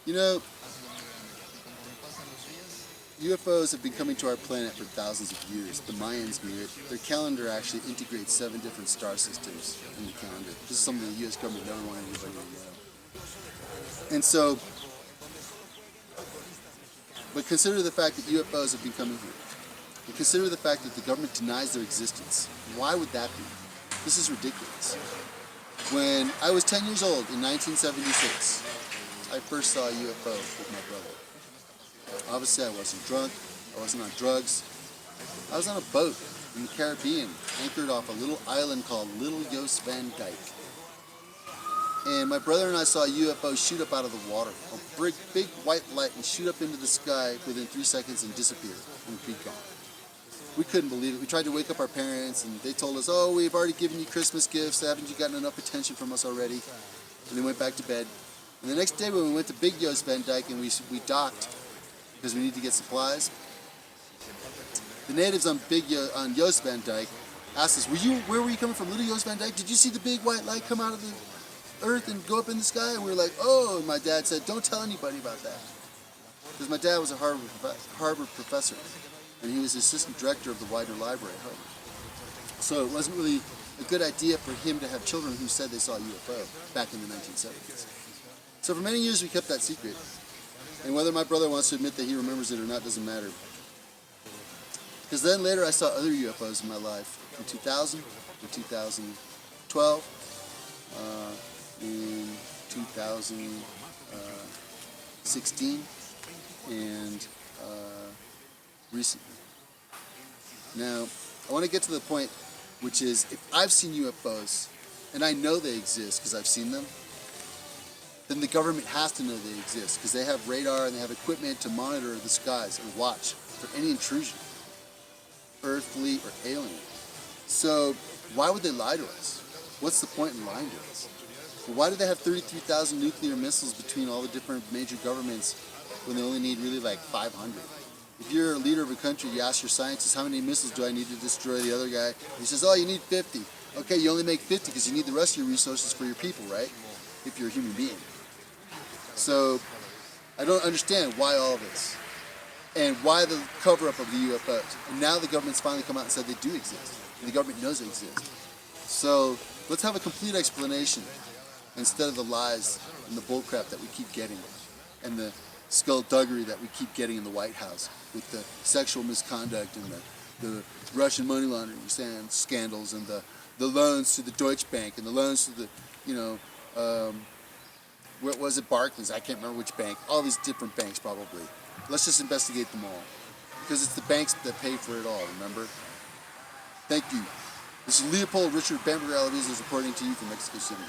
You know, UFOs have been coming to our planet for thousands of years. The Mayans knew it. Their calendar actually integrates 7 different star systems in the calendar. This is something the U.S. government never wanted anybody to know. And so, but consider the fact that UFOs have been coming here. And consider the fact that the government denies their existence. Why would that be? This is ridiculous. When I was 10 years old in 1976, I first saw a UFO with my brother. Obviously, I wasn't drunk, I wasn't on drugs. I was on a boat in the Caribbean, anchored off a little island called Little Jos Van Dyke. And my brother and I saw a UFO shoot up out of the water, a big white light, and shoot up into the sky within 3 seconds and disappear and be gone. We couldn't believe it. We tried to wake up our parents, and they told us, "Oh, we've already given you Christmas gifts. Haven't you gotten enough attention from us already?" And they went back to bed. And the next day when we went to Big Jos Van Dyke and we docked, because we need to get supplies, the natives on Jos Van Dyke asked us, where were you coming from, Little Jos Van Dyke? Did you see the big white light come out of the earth and go up in the sky? And we were like, oh, and my dad said, don't tell anybody about that. Because my dad was a Harvard professor, and he was the assistant director of the Widener Library at Harvard. So it wasn't really a good idea for him to have children who said they saw a UFO back in the 1970s. So for many years we kept that secret. And whether my brother wants to admit that he remembers it or not doesn't matter. Because then later I saw other UFOs in my life. In 2000, in 2012, in 2016, and recently. Now, I want to get to the point, which is, if I've seen UFOs, and I know they exist because I've seen them, then the government has to know they exist because they have radar and they have equipment to monitor the skies and watch for any intrusion, earthly or alien. So why would they lie to us? What's the point in lying to us? Well, why do they have 33,000 nuclear missiles between all the different major governments when they only need really like 500? If you're a leader of a country, you ask your scientists, how many missiles do I need to destroy the other guy? He says, oh, you need 50. Okay, you only make 50 because you need the rest of your resources for your people, right? If you're a human being. So, I don't understand why all of this, and why the cover-up of the UFOs. And now the government's finally come out and said they do exist, and the government knows they exist. So, let's have a complete explanation instead of the lies and the bullcrap that we keep getting, and the skullduggery that we keep getting in the White House with the sexual misconduct and the Russian money laundering scandals and the loans to the Deutsche Bank and the loans to the, what was it, Barclays? I can't remember which bank. All these different banks, probably. Let's just investigate them all. Because it's the banks that pay for it all, remember? Thank you. This is Leopold Richard Bamberger Alavizos reporting to you from Mexico City.